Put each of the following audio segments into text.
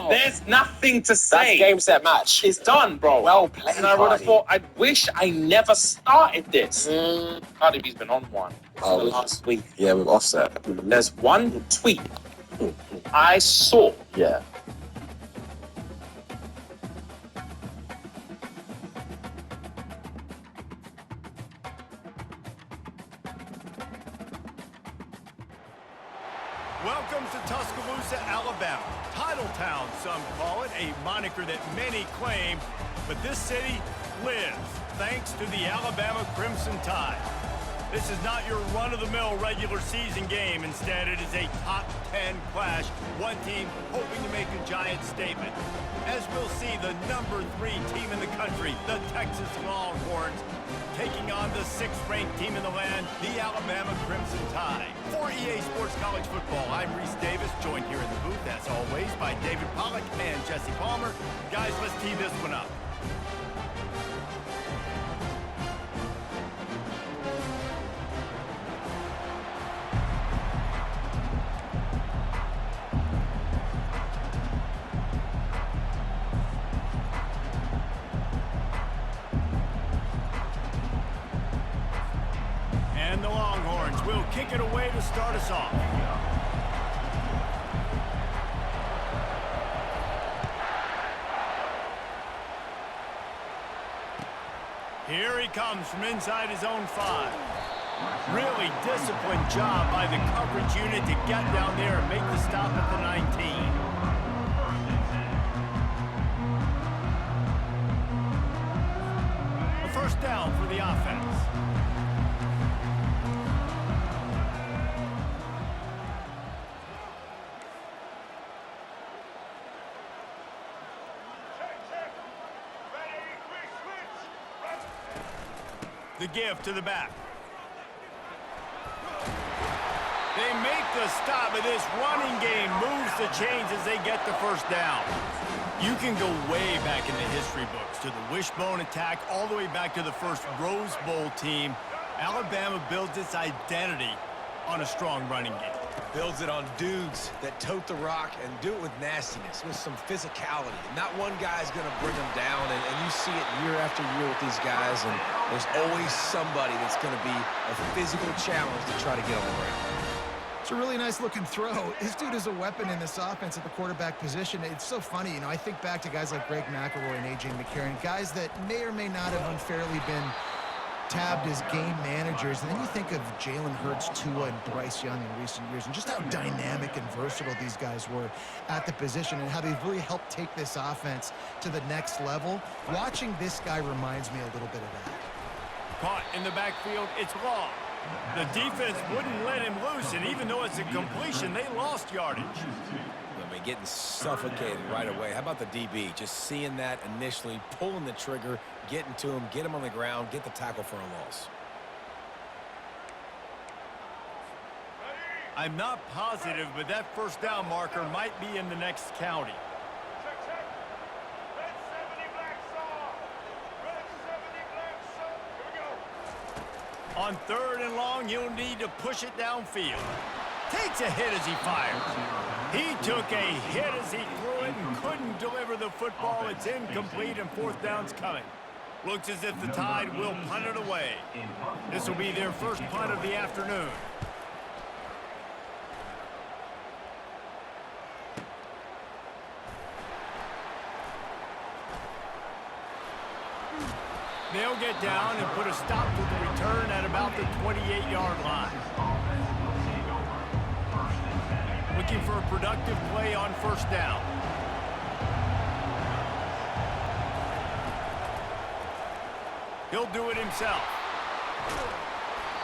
There's nothing to say. That's game, set, match. It's done, bro. Well played, And I would have Cardi. thought, I wish I never started this. Cardi B's been on one for the last week. Yeah, with Offset. There's one tweet I saw. Yeah. Welcome to Tuscaloosa, Alabama. Title Town, some call it, a moniker that many claim, but this city lives thanks to the Alabama Crimson Tide. This is not your run-of-the-mill regular season game. Instead, it is a top 10 clash, one team hoping to make a giant statement. As we'll see, the number 3 team in the country, the Texas Longhorns, taking on the 6th-ranked team in the land, the Alabama Crimson Tide. For EA Sports College Football, I'm Reese Davis, joined here in the booth, as always, by David Pollack and Jesse Palmer. Guys, let's tee this one up. And the Longhorns will kick it away to start us off. Here he comes from inside his own 5. Really disciplined job by the coverage unit to get down there and make the stop at the 19. A first down for the offense. The give to the back. They make the stop, but this running game moves the chains as they get the first down. You can go way back in the history books to the wishbone attack, all the way back to the first Rose Bowl team. Alabama builds its identity on a strong running game. Builds it on dudes that tote the rock and do it with nastiness, with some physicality. Not one guy's going to bring them down, and you see it year after year with these guys, and there's always somebody that's going to be a physical challenge to try to get on the ground. It's a really nice-looking throw. This dude is a weapon in this offense at the quarterback position. It's so funny, you know, I think back to guys like Greg McElroy and A.J. McCarron, guys that may or may not have unfairly been tabbed as game managers, and then you think of Jalen Hurts, Tua, and Bryce Young in recent years, and just how dynamic and versatile these guys were at the position and how they've really helped take this offense to the next level. Watching this guy reminds me a little bit of that. Caught in the backfield, it's long. The defense wouldn't let him loose, and even though it's a completion, they lost yardage. I mean, getting suffocated right away. How about the DB? Just seeing that initially, pulling the trigger, getting to him, get him on the ground, get the tackle for a loss. I'm not positive, but that first down marker might be in the next county. On 3rd and long, you'll need to push it downfield. Takes a hit as he fires. He took a hit as he threw it and couldn't deliver the football. It's incomplete, and 4th down's coming. Looks as if the Tide will punt it away. This will be their first punt of the afternoon. They'll get down and put a stop to the return at about the 28-yard line. Looking for a productive play on first down. He'll do it himself.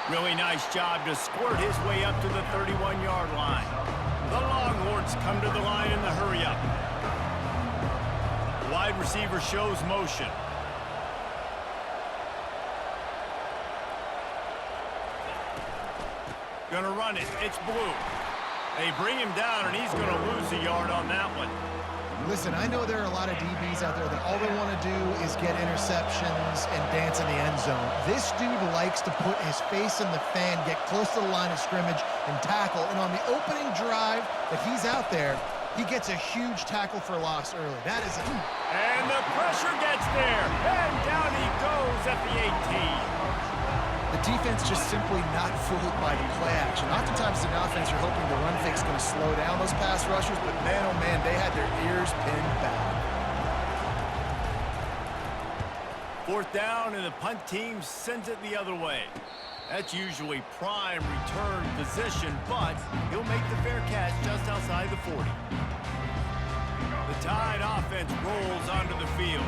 Really nice job to squirt his way up to the 31-yard line. The Longhorns come to the line in the hurry-up. Wide receiver shows motion. Gonna run it. It's Blue. They bring him down, and he's gonna lose a yard on that one. Listen, I know there are a lot of DBs out there that all they want to do is get interceptions and dance in the end zone. This dude likes to put his face in the fan, get close to the line of scrimmage, and tackle. And on the opening drive that he's out there, He gets a huge tackle for loss early. That is a... And the pressure gets there. And down he goes at the 18. The defense just simply not fooled by the play action. Oftentimes in offense, you're hoping the run fake's going to slow down those pass rushers, but man, oh man, they had their ears pinned back. Fourth down, and the punt team sends it the other way. That's usually prime return position, but he'll make the fair catch just outside the 40. The Tide offense rolls onto the field.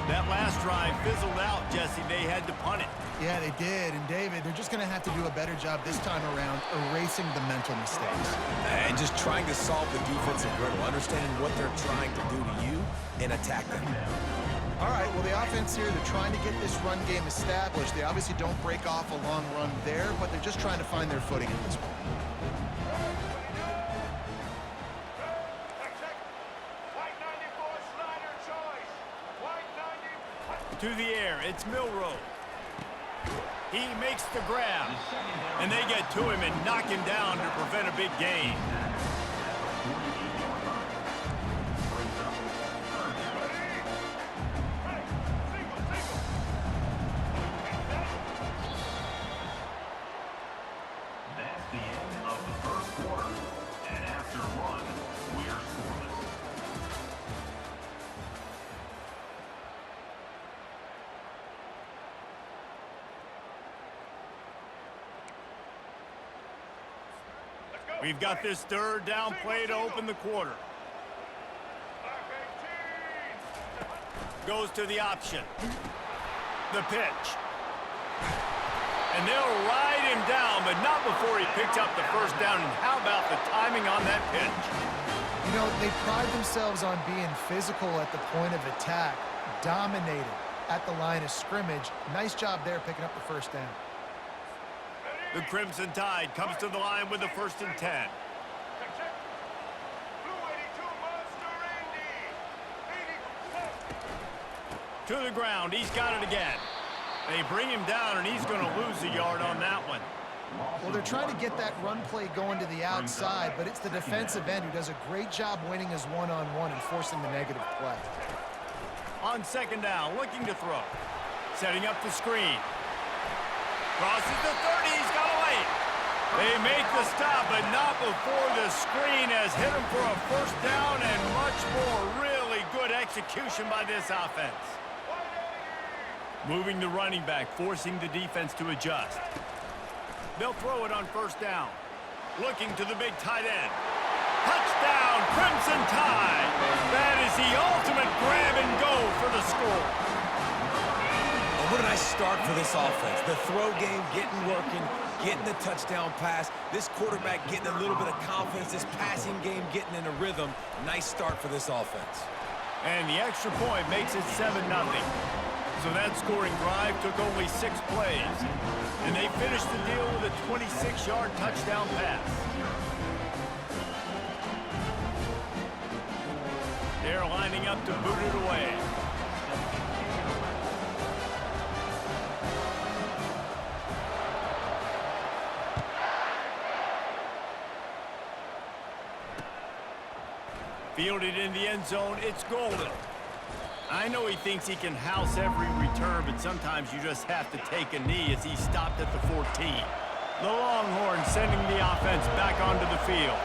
That last drive fizzled out, Jesse. They had to punt it. Yeah, they did. And, David, they're just going to have to do a better job this time around erasing the mental mistakes. And just trying to solve the defensive riddle, understanding what they're trying to do to you and attack them. All right, well, the offense here, they're trying to get this run game established. They obviously don't break off a long run there, but they're just trying to find their footing at this point. To the air, it's Milroe. He makes the grab, and they get to him and knock him down to prevent a big gain. That's the end of the first quarter, and after one, we're scoreless. We've got this third down play to open the quarter. Goes to the option. The pitch. And they'll ride him down, but not before he picks up the first down. And how about the timing on that pitch? You know, they pride themselves on being physical at the point of attack, dominated at the line of scrimmage. Nice job there picking up the first down. The Crimson Tide comes to the line with the 1st and 10. To the ground, he's got it again. They bring him down, and he's going to lose a yard on that one. Well, they're trying to get that run play going to the outside, but it's the defensive end who does a great job winning his one-on-one and forcing the negative play. On 2nd down, looking to throw. Setting up the screen. Crosses the 30, he's got to wait. They make the stop, but not before the screen has hit him for a first down and much more. Really good execution by this offense. Moving the running back, forcing the defense to adjust. They'll throw it on 1st down. Looking to the big tight end. Touchdown, Crimson Tide. That is the ultimate grab and go for the score. What a nice start for this offense. The throw game getting working, getting the touchdown pass. This quarterback getting a little bit of confidence. This passing game getting in a rhythm. Nice start for this offense. And the extra point makes it 7-0. So that scoring drive took only 6 plays. And they finished the deal with a 26-yard touchdown pass. They're lining up to boot it away. Fielded in the end zone, it's Golden. I know he thinks he can house every return, but sometimes you just have to take a knee as he stopped at the 14. The Longhorns sending the offense back onto the field.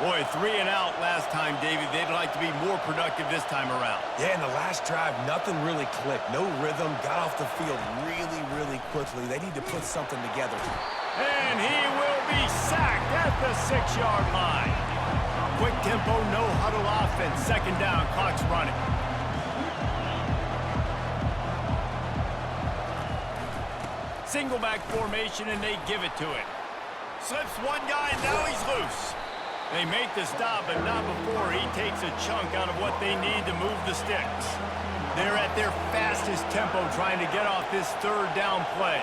Boy, 3 and out last time, David. They'd like to be more productive this time around. Yeah, in the last drive, nothing really clicked. No rhythm, got off the field really, really quickly. They need to put something together. And he will be sacked at the 6-yard line. Quick tempo, no huddle offense. 2nd down, clock's running. Single back formation, and they give it to him. Slips one guy, and now he's loose. They make the stop, but not before he takes a chunk out of what they need to move the sticks. They're at their fastest tempo trying to get off this 3rd down play.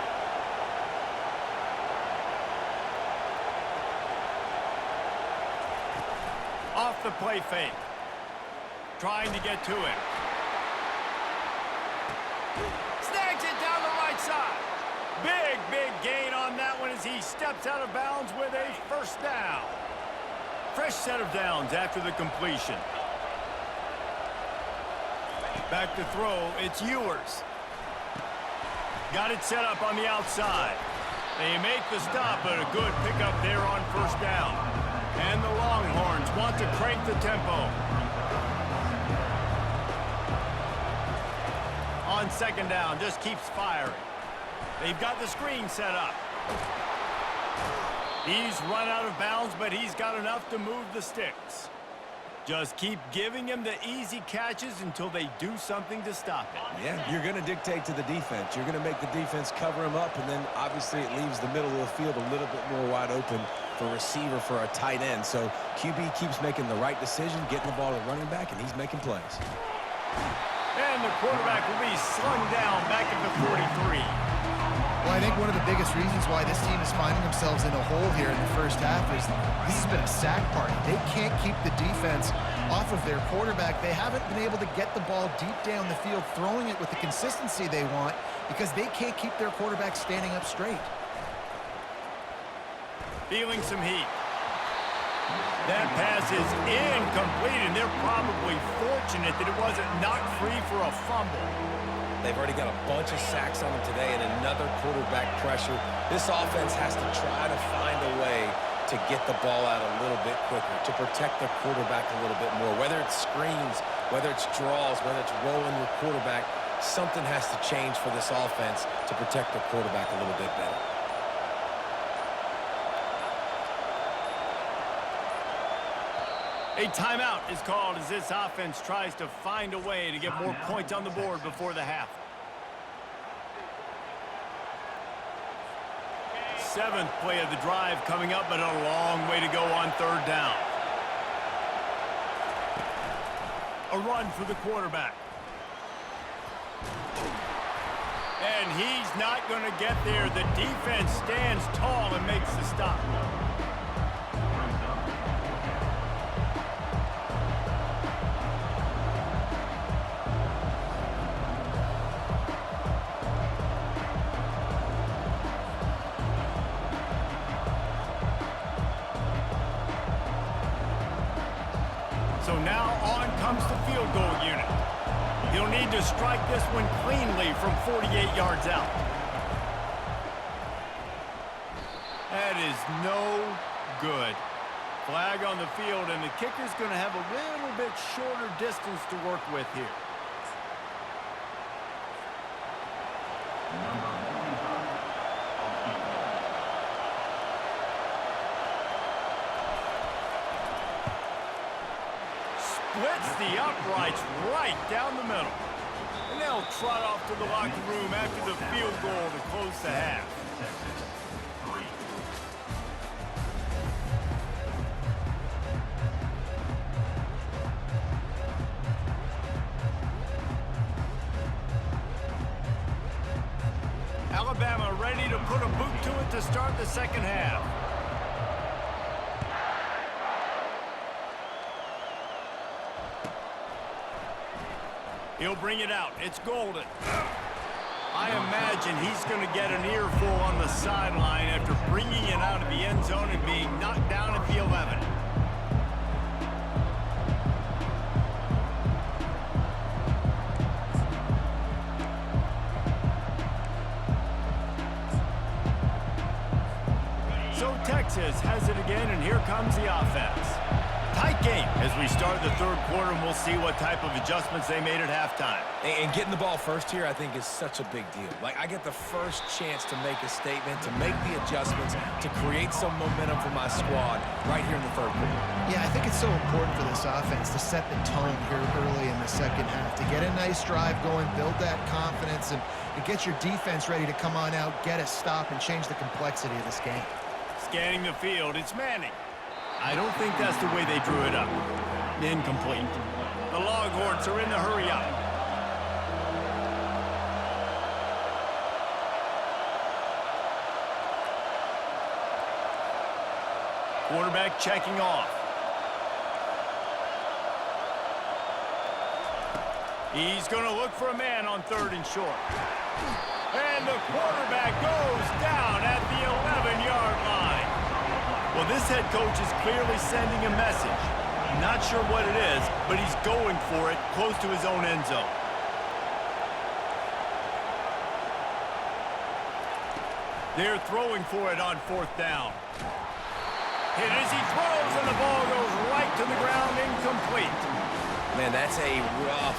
Off the play fake. Trying to get to him. Snags it down the right side. Big gain on that one as he steps out of bounds with a 1st down. Fresh set of downs after the completion. Back to throw, it's Ewers. Got it set up on the outside. They make the stop, but a good pickup there on first down. And the Longhorns want to crank the tempo. On second down, just keeps firing. They've got the screen set up. He's run out of bounds, but he's got enough to move the sticks. Just keep giving him the easy catches until they do something to stop it. Yeah, you're going to dictate to the defense. You're going to make the defense cover him up, and then obviously it leaves the middle of the field a little bit more wide open for a receiver, for a tight end. So QB keeps making the right decision, getting the ball to running back, and he's making plays. And the quarterback will be slung down back at the 43. Well, I think one of the biggest reasons why this team is finding themselves in a hole here in the first half is this has been a sack party. They can't keep the defense off of their quarterback. They haven't been able to get the ball deep down the field, throwing it with the consistency they want because they can't keep their quarterback standing up straight. Feeling some heat. That pass is incomplete, and they're probably fortunate that it wasn't knocked free for a fumble. They've already got a bunch of sacks on them today and another quarterback pressure. This offense has to try to find a way to get the ball out a little bit quicker, to protect the quarterback a little bit more. Whether it's screens, whether it's draws, whether it's rolling your quarterback, something has to change for this offense to protect the quarterback a little bit better. A timeout is called as this offense tries to find a way to get more points on the board before the half. Seventh play of the drive coming up, but a long way to go on third down. A run for the quarterback. And he's not going to get there. The defense stands tall and makes the stop. So now on comes the field goal unit. He'll need to strike this one cleanly from 48 yards out. That is no good. Flag on the field, and the kicker's going to have a little bit shorter distance to work with here. Splits the uprights right down the middle. And they'll trot off to the locker room after the field goal to close the half. Alabama ready to put a boot to it to start the second half. He'll bring it out. It's Golden. I imagine he's going to get an earful on the sideline after bringing it out of the end zone and being knocked down at the 11. So Texas has it again, and here comes the offense. Tight game as we start the third quarter, and we'll see what type of adjustments they made at halftime. And getting the ball first here, I think, is such a big deal. Like, I get the first chance to make a statement, to make the adjustments, to create some momentum for my squad right here in the third quarter. Yeah, I think it's so important for this offense to set the tone here early in the second half, to get a nice drive going, build that confidence, and to get your defense ready to come on out, get a stop, and change the complexity of this game. Scanning the field, it's Manning. I don't think that's the way they drew it up. Incomplete. The Longhorns are in the hurry up. Quarterback checking off. He's going to look for a man on third and short. And the quarterback goes down at the 11-yard line. Well, this head coach is clearly sending a message. Not sure what it is, but he's going for it close to his own end zone. They're throwing for it on 4th down. Hit as he throws, and the ball goes right to the ground, incomplete. Man, that's a rough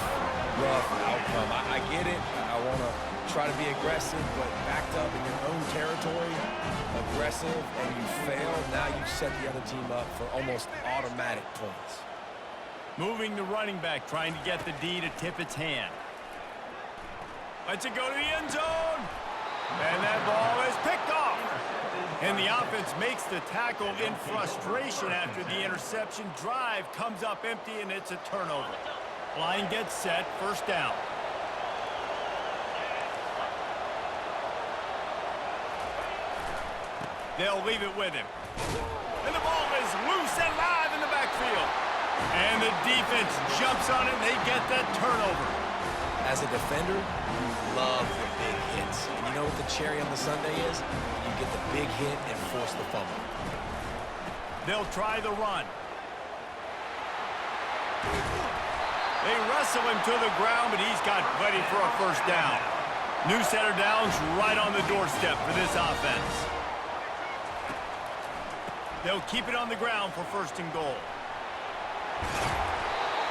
outcome. I get it. I want to try to be aggressive, but backed up in your own territory, aggressive, and you fail, now you set the other team up for almost automatic points. Moving the running back, trying to get the D to tip its hand. Lets it go to the end zone. And that ball is picked off. And the offense makes the tackle in frustration after the interception. Drive comes up empty, and it's a turnover. Line gets set, 1st down. They'll leave it with him. And the ball is loose and live in the backfield. And the defense jumps on it, and they get that turnover. As a defender, you love the big hits. And you know what the cherry on the sundae is? You get the big hit and force the fumble. They'll try the run. They wrestle him to the ground, but he's got plenty for a 1st down. New set of downs right on the doorstep for this offense. They'll keep it on the ground for 1st and goal.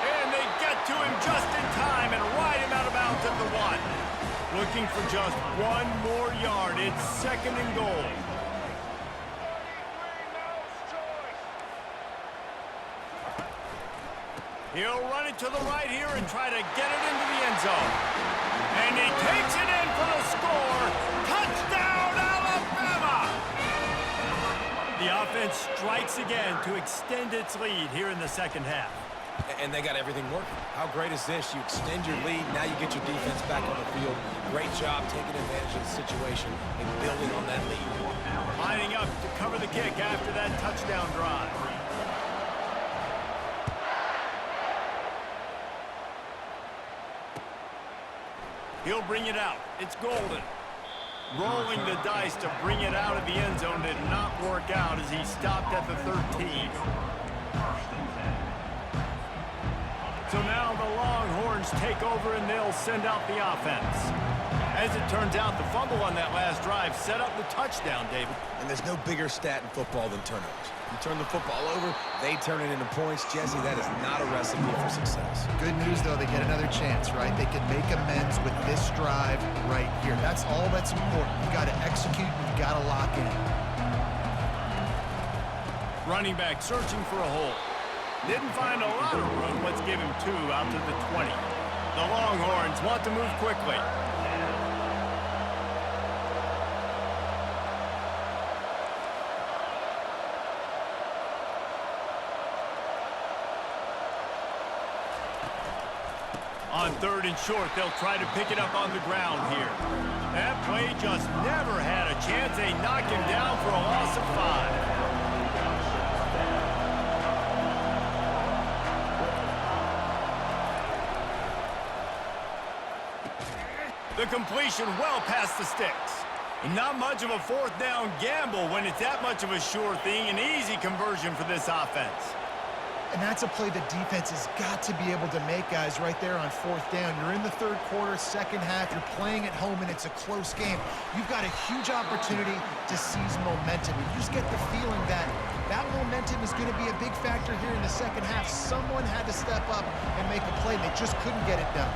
And they get to him just in time and ride him out of bounds at the 1. Looking for just 1 more yard. It's 2nd and goal. He'll run it to the right here and try to get it into the end zone. And he takes it in for the score. Touchdown, Alabama! The offense strikes again to extend its lead here in the 2nd half. And they got everything working. How great is this? You extend your lead, now you get your defense back on the field. Great job taking advantage of the situation and building on that lead. Lining up to cover the kick after that touchdown drive. He'll bring it out. It's Golden. Rolling the dice to bring it out of the end zone did not work out as he stopped at the 13. So now the Longhorns take over and they'll send out the offense. As it turns out, the fumble on that last drive set up the touchdown, David. And there's no bigger stat in football than turnovers. You turn the football over, they turn it into points. Jesse, that is not a recipe for success. Good news, though, they get another chance, right? They can make amends with this drive right here. That's all that's important. You've got to execute, you've got to lock in. Running back searching for a hole. Didn't find a lot of room. Let's give him 2 out to the 20. The Longhorns want to move quickly. On 3rd and short, they'll try to pick it up on the ground here. That play just never had a chance. They knock him down for a loss of 5. The completion well past the sticks. Not much of a 4th down gamble when it's that much of a sure thing. An easy conversion for this offense. And that's a play the defense has got to be able to make, guys, right there on 4th down. You're in the 3rd quarter, 2nd half. You're playing at home, and it's a close game. You've got a huge opportunity to seize momentum. You just get the feeling that that momentum is going to be a big factor here in the 2nd half. Someone had to step up and make a play, and they just couldn't get it done.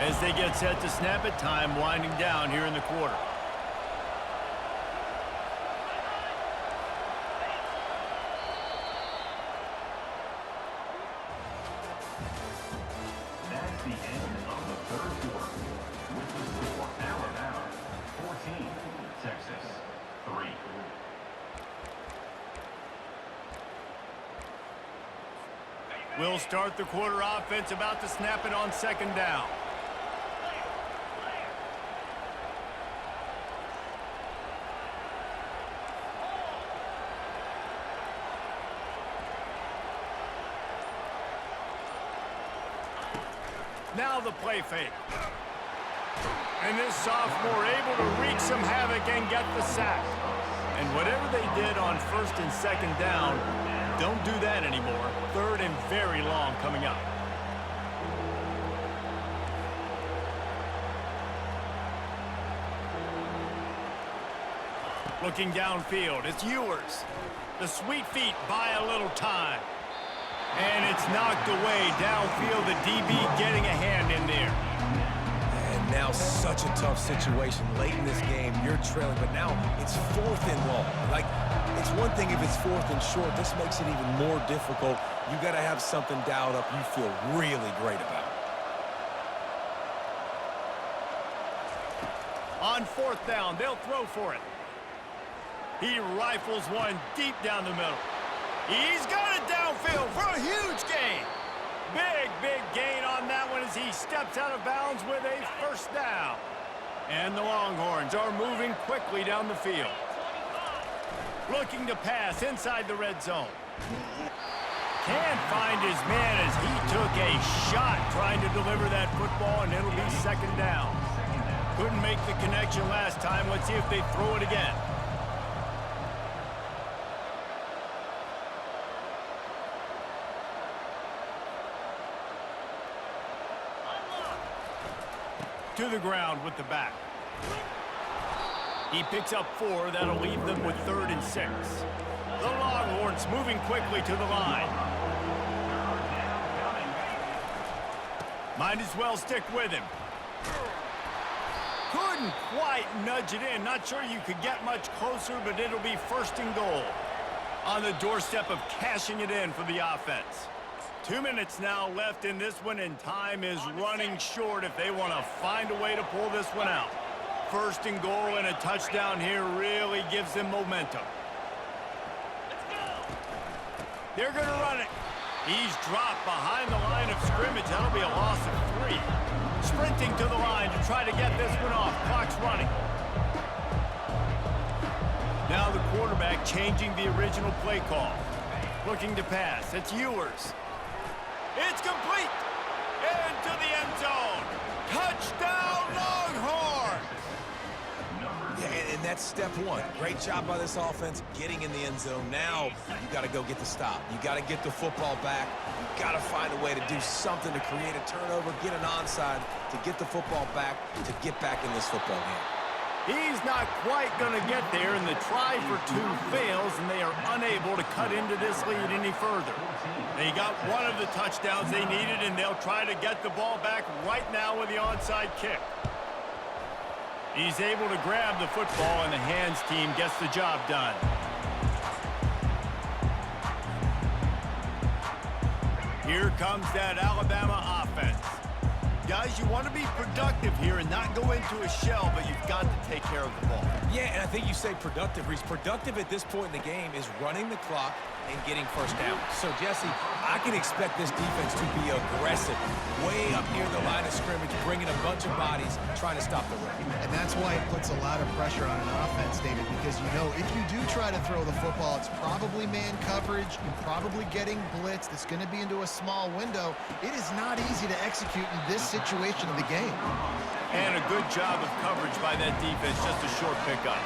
As they get set to snap it, time winding down here in the quarter. That's the end of the 3rd quarter. With the score, Alabama 14, Texas 3. We'll start the quarter offense about to snap it on 2nd down. Now the play fake. And this sophomore able to wreak some havoc and get the sack. And whatever they did on first and second down, don't do that anymore. Third and very long coming up. Looking downfield, it's Ewers. The sweet feet buy a little time. And it's knocked away downfield. The DB getting a hand in there. And now such a tough situation late in this game. You're trailing, but now it's 4th and long. Like, it's one thing if it's 4th and short. This makes it even more difficult. You got to have something dialed up you feel really great about. On 4th down, they'll throw for it. He rifles one deep down the middle. He's got it downfield for a huge gain. Big gain on that one as he steps out of bounds with a first down. And the Longhorns are moving quickly down the field. Looking to pass inside the red zone. Can't find his man as he took a shot trying to deliver that football, and it'll be second down. Couldn't make the connection last time. Let's see if they throw it again. To the ground with the back. He picks up 4. That'll leave them with 3rd and 6. The Longhorns moving quickly to the line. Might as well stick with him. Couldn't quite nudge it in. Not sure you could get much closer, but it'll be 1st and goal. On the doorstep of cashing it in for the offense. 2 minutes now left in this one, and time is running short if they want to find a way to pull this one out. 1st and goal and a touchdown here really gives them momentum. They're going to run it. He's dropped behind the line of scrimmage. That'll be a loss of 3. Sprinting to the line to try to get this one off. Clock's running. Now the quarterback changing the original play call. Looking to pass. It's Ewers. It's complete. Into the end zone. Touchdown, Longhorns! Yeah, and that's step 1. Great job by this offense getting in the end zone. Now you got to go get the stop. You got to get the football back. You got to find a way to do something to create a turnover, get an onside, to get the football back, to get back in this football game. He's not quite going to get there, and the try for 2 fails, and they are unable to cut into this lead any further. They got one of the touchdowns they needed, and they'll try to get the ball back right now with the onside kick. He's able to grab the football, and the hands team gets the job done. Here comes that Alabama offense. Guys, you want to be productive here and not go into a shell, but you've got to take care of the ball. Yeah, and I think you say productive, Reese. Productive at this point in the game is running the clock and getting first down. So, Jesse, I can expect this defense to be aggressive, way up near the line of scrimmage, bringing a bunch of bodies, trying to stop the run. And that's why it puts a lot of pressure on an offense, David, because you know if you do try to throw the football, it's probably man coverage, you're probably getting blitzed, it's going to be into a small window. It is not easy to execute in this situation of the game. And a good job of coverage by that defense, just a short pickup.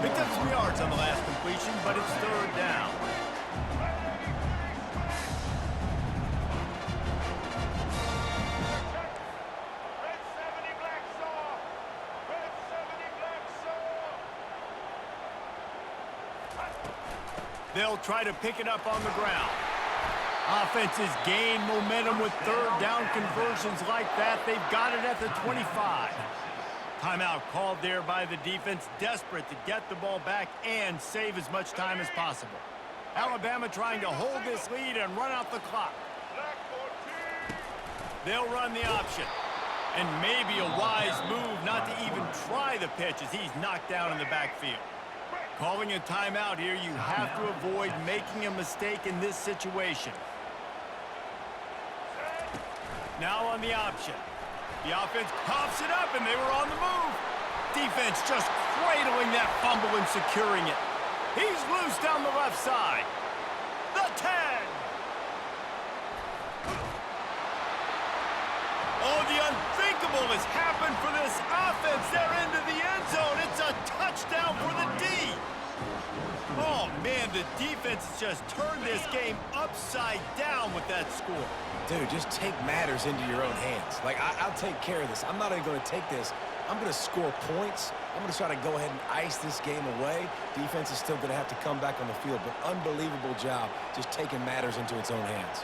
Picked up 3 yards on the last completion, but it's 3rd down. They'll try to pick it up on the ground. Offenses gain momentum with 3rd down conversions like that. They've got it at the 25. Timeout called there by the defense, desperate to get the ball back and save as much time as possible. Alabama trying to hold this lead and run out the clock. They'll run the option. And maybe a wise move not to even try the pitch as he's knocked down in the backfield. Calling a timeout here, you have to avoid making a mistake in this situation. Now on the option. The offense coughs it up, and they were on the move. Defense just cradling that fumble and securing it. He's loose down the left side. The 10. Oh, the unthinkable has happened for this offense. They're into the end zone. It's a touchdown for the D. Oh, man, the defense has just turned this game upside down with that score. Dude, just take matters into your own hands. Like, I'll take care of this. I'm not even going to take this. I'm going to score points. I'm going to try to go ahead and ice this game away. Defense is still going to have to come back on the field, but unbelievable job just taking matters into its own hands.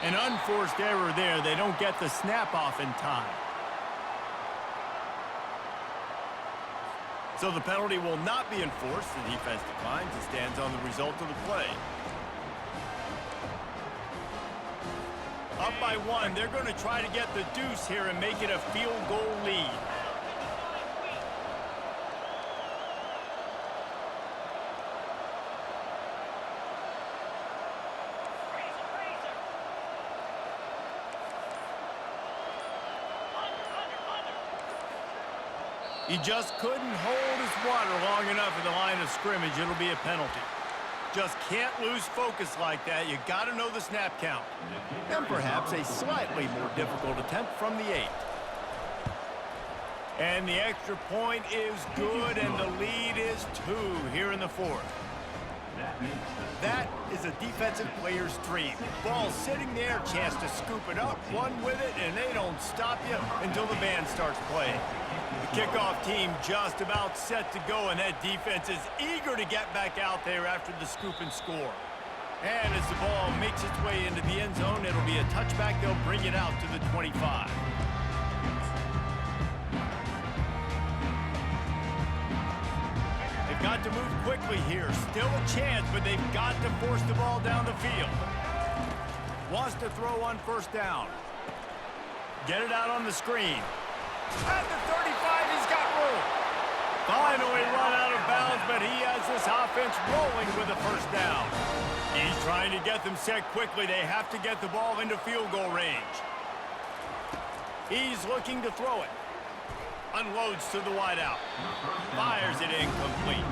An unforced error there. They don't get the snap off in time. So the penalty will not be enforced. The defense declines and stands on the result of the play. Up by 1. They're going to try to get the deuce here and make it a field goal lead. He just couldn't hold his water long enough at the line of scrimmage. It'll be a penalty. Just can't lose focus like that. You got to know the snap count. And perhaps a slightly more difficult attempt from the 8. And the extra point is good, and the lead is 2 here in the 4th. That is a defensive player's dream. Ball sitting there, chance to scoop it up, run with it, and they don't stop you until the band starts playing. The kickoff team just about set to go, and that defense is eager to get back out there after the scoop and score. And as the ball makes its way into the end zone, it'll be a touchback. They'll bring it out to the 25. They've got to move quickly here. Still a chance, but they've got to force the ball down the field. Wants to throw on first down. Get it out on the screen. At the 35, he's got room. Finally run out of bounds, but he has this offense rolling with a first down. He's trying to get them set quickly. They have to get the ball into field goal range. He's looking to throw it. Unloads to the wideout. Fires it incomplete.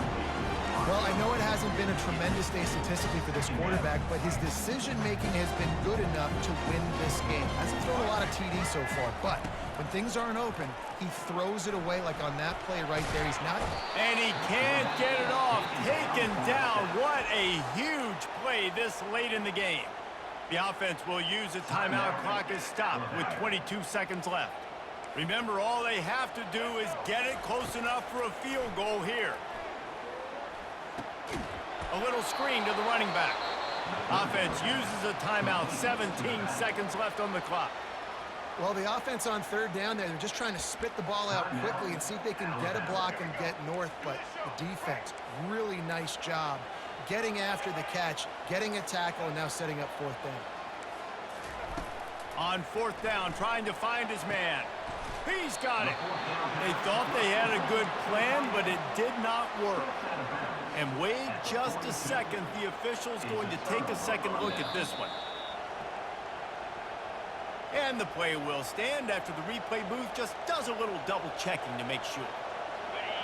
Well, I know it hasn't been a tremendous day statistically for this quarterback, but his decision-making has been good enough to win this game. Hasn't thrown a lot of TDs so far, but when things aren't open, he throws it away like on that play right there. He's not... And he can't get it off. Taken down. What a huge play this late in the game. The offense will use a timeout. Clock is stopped with 22 seconds left. Remember, all they have to do is get it close enough for a field goal here. A little screen to the running back. Offense uses a timeout. 17 seconds left on the clock. Well, the offense on third down there, they're just trying to spit the ball out quickly and see if they can get a block and get north, but the defense, really nice job getting after the catch, getting a tackle, and now setting up fourth down. On fourth down, trying to find his man. He's got it. They thought they had a good plan, but it did not work. And wait just a second. The official's going to take a second look at this one. And the play will stand after the replay booth just does a little double checking to make sure.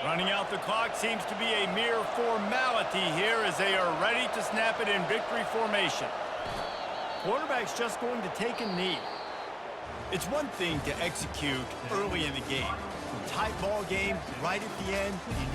Running out the clock seems to be a mere formality here as they are ready to snap it in victory formation. Quarterback's just going to take a knee. It's one thing to execute early in the game. Tight ball game right at the end. You